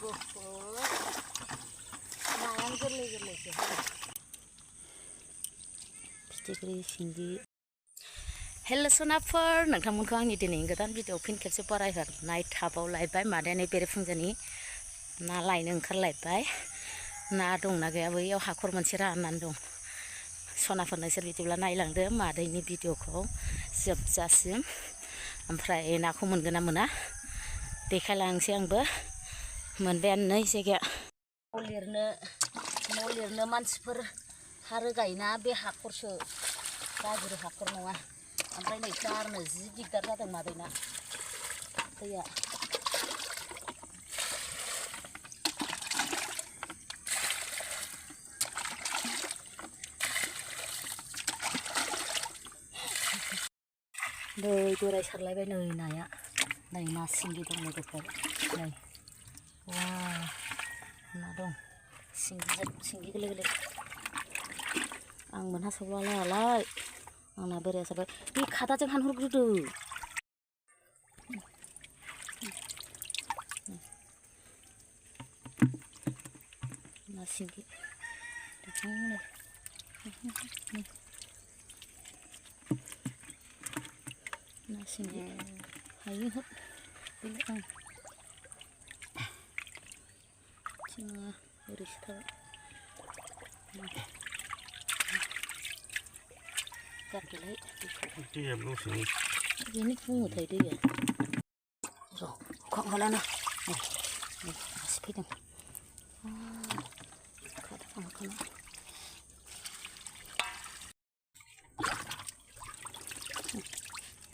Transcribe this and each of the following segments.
लोगोफोर नायानो गोरलै गोरलैसो फिथिख्रि सिंगि हेल' सनाफोर नोंथांमोनखौ आंनि दिनैनि गोदान भिडिअ फिन खेबसे बरायहरनाय थाबावलायबाय मादैया बेरेफुंजानि ना लायनो ओंखारलायबाय ना दंना गैया बैयाव हाखर मोनसे राननानै दं सनाफोर नोंसोर बिदिब्ला नायलांदो मादैनि भिडिअखौ जोबजासिम ओमफ्राय नाखौ मोनगोन ना मोना देखायलांसै आंबो मोनबायानो नै जायगाया न' लिरनो मानसिफोर हा रोगायोना बे हाखरसो गाज्रि हाखर नङा ओमफ्राय नै गारनो जि दिगदार जादों मादैना दैया दै बोराय सारलायबाय नै नाया नै ना सिंगि दं लोगोफोर नै वा ना दं सिंगि गोरलै गोरलै आं मोनहासौलालाय आंना बोराया सारबाय बे खादाजों हानहरग्रोदो ना सिंगि ना सिंगि हायो हर आं जोङो ओरैसो थाबाय गारदोलाय दैया दसेनो बेनो बुङोथाय दैया र' खंहलानो मासे फैदों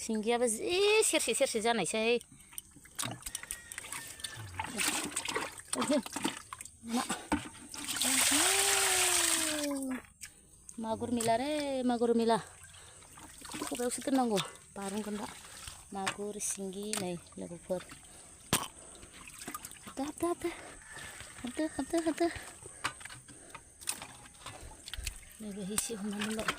सिंगियाबो जि सेरसे जानायसै मागुर मिला रे मागुर मिला खबायावसो दोननांगौ बारनगोन दा मागुर सिंगि नै लोगोफोर हाबदो नैबे एसे हमनानै दोनबाय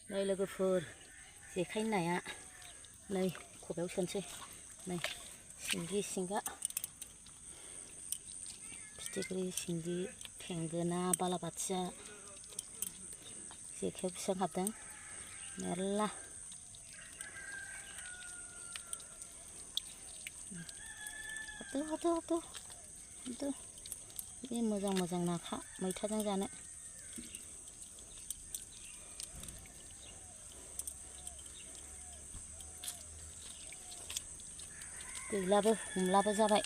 नै लोगोफोर जेखाइनि नाया नै खबायाव सोनोसै नै सिंगा फिथिख्रि सिंगि थेंगोना बालाबाथिया जेखाइयाव बेसेबां हाबदों मेरला हाबदो बे मोजां नाखा मैथाजों जानो गैलाबो हमलाबो जाबाय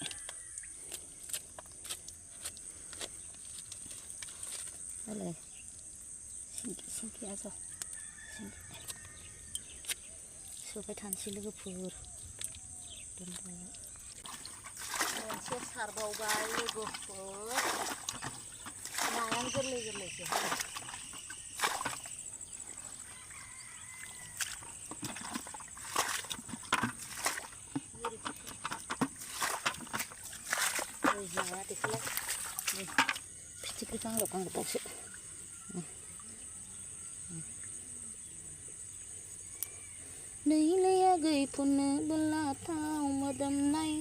ओरै सिंगिया ज' सोबाय थानोसै लोगोफोर मोनसे सारबावबाय लोगोफोर नायानो गोरलै गोरलैसो नाया देखायलाय फिथिख्रि गांलबबावसो दैलाया गैफुनो बोलाथाव मोदोमनाय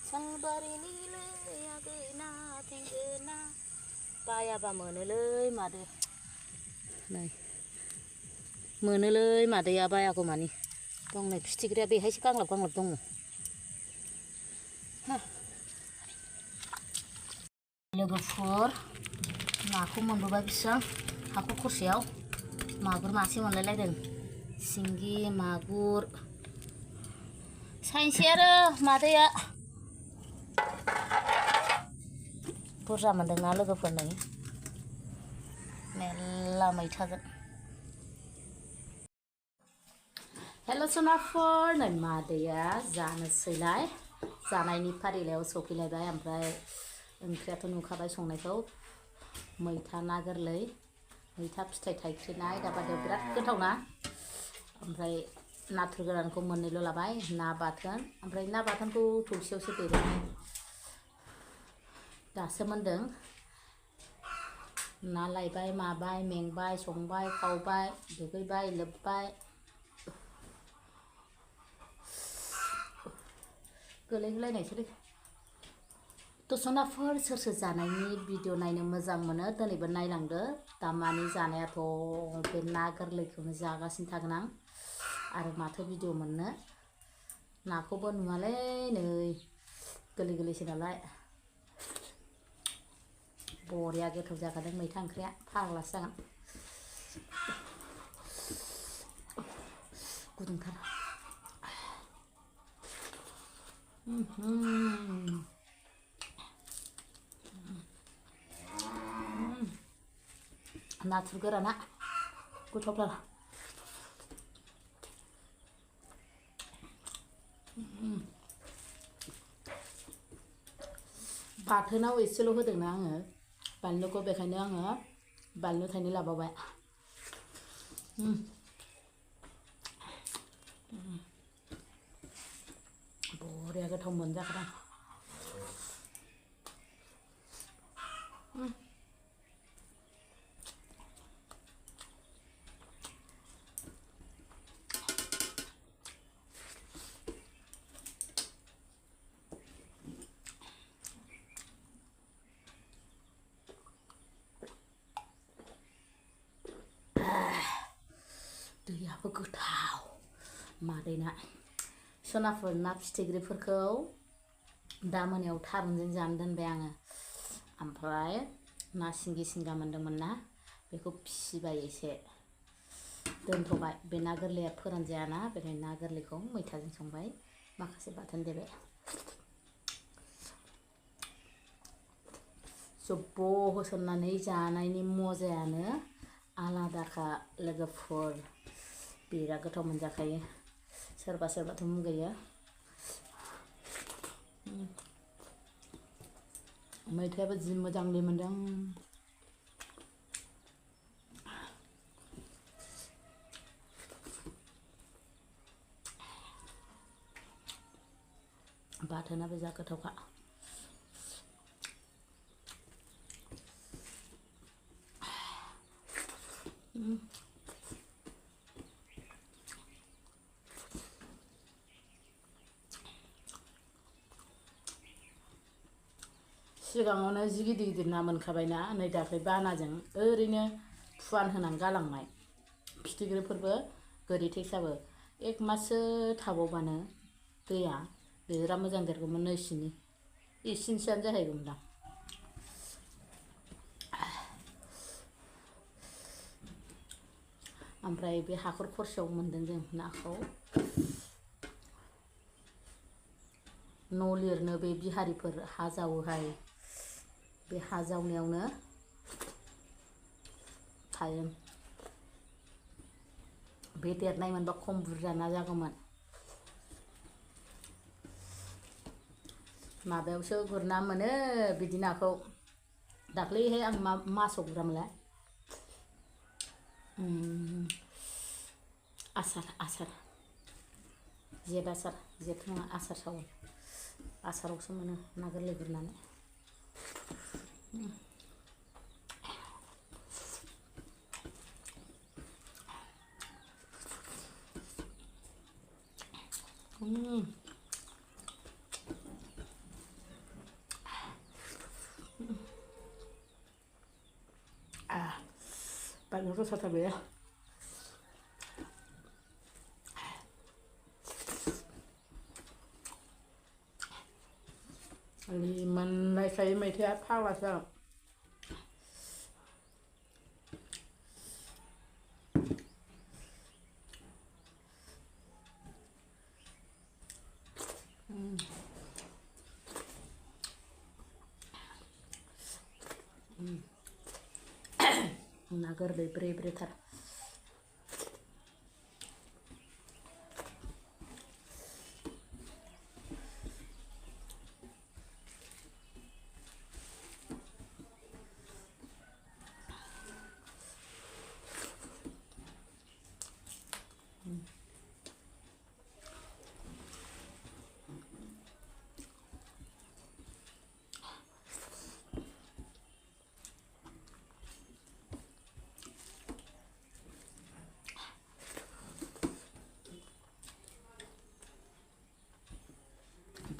सालबारिनि लैया गैना थेंगोना बायाबा मोनोलै मादै नै मोनोलै मादैया बायागौ मानि दं नै फिथिख्रिया बेहायसो गांलाब दङ लोगोफोर नाखौ मोनबोबाय बेसेबां हाखर खरसेयाव मागुर मासे मोनलायलायदों सिंगि मागुर साइनसै आरो मादैया बुरजा मोनदोंना लोगोफोर नै मेरला मैथाजों हेल' सनाफोर नै मादैया जानोसैलाय जानायनि फारिलायाव सफैलायबाय ओमफ्राय ओंख्रियाथ' नुखाबाय संनायखौ मैथा ना गोरलै मैथा फिथाइ थाइख्रिनाय दाबादियाव बिराद गोथाव ना ओमफ्राय नाथुर गोरानखौ मोननैल' लाबाय ना बाथोन ओमफ्राय ना बाथोनखौ थौसियावसो देदों दासो मोनदों ना लायबाय माबाय मेंबाय संबाय खावबाय दुगैबाय लोबबाय गोलैगुलायनायसोलै दसनाफोर सोर सोर जानायनि भिडिअ नायनो मोजां मोनो दिनैबो नायलांदो दामानि जानायाथ' बे ना गोरलैखौनो जागासिनो थागोन आं आरो माथो भिडिअ मोननो नाखौबो नुवालै नै गोरलै गोरलैसो नालाय बरिया गोथाव जाखादों मैथा ओंख्रिया फाग्लासो जागोन गुदुंथार नाथुर गोराना गोथावथार बाथोनाव एसेल' होदोंना आङो बानलुखौ बेखायनो आङो बानलु थाइनै लाबावबाय बरिया गोथाव मोनजाखादों दैयाबो गोथाव मादैना सनाफोर ना फिथिख्रिफोरखौ दा मोनायाव थारुनजों जानो दोनबाय आङो ओमफ्राय ना सिंगि सिंगा मोनदोंमोन ना बेखौ फिसिबाय एसे दोनथ'बाय बे ना गोरलैया फोरानजायाना बेखायनो ना गोरलैखौ मैथाजों संबाय माखासे बाथोन देबाय जब्ब' होसननानै जानायनि मजायानो आलादाखा लोगोफोर बिराद गोथाव मोनजाखायो सोरबा सोरबाथ' मुगैयो मैथायाबो जि मोजां लिमोनदों बाथोनाबो जा गोथावखा सिगाङावनो जि गिदिर गिदिर ना मोनखाबायना नै दाख्लै बानाजों ओरैनो फुवान होनानै गालांनाय फिथिख्रिफोरबो गोरि टेक्साबो एक माससो थाबावबानो दैया बिराद मोजां देरगौमोन इसिनिसोआनो जाहैगौमोनदां ओमफ्राय बे हाखर खरसेयाव मोनदों जों नाखौ न' लिरनो बे बिहारिफोर हा जावोहाय बे हा जावनायावनो थायो बे देरनाय मोनबा खम बुरजा ना जागौमोन माबायावसो गुरना मोनो बिदि नाखौ दाख्लैहाय आं मासाव गुरामोनलाय आसार जेठ नङा आसार सावन आसारावसो मोनो ना गोरलै गुरनानै बानलु गोसाथार बेयो मोननायखाय मैथाया फाग्लासो जागोन ना गोरलै ब्रे ब्रेथार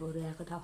बोराया गोथाव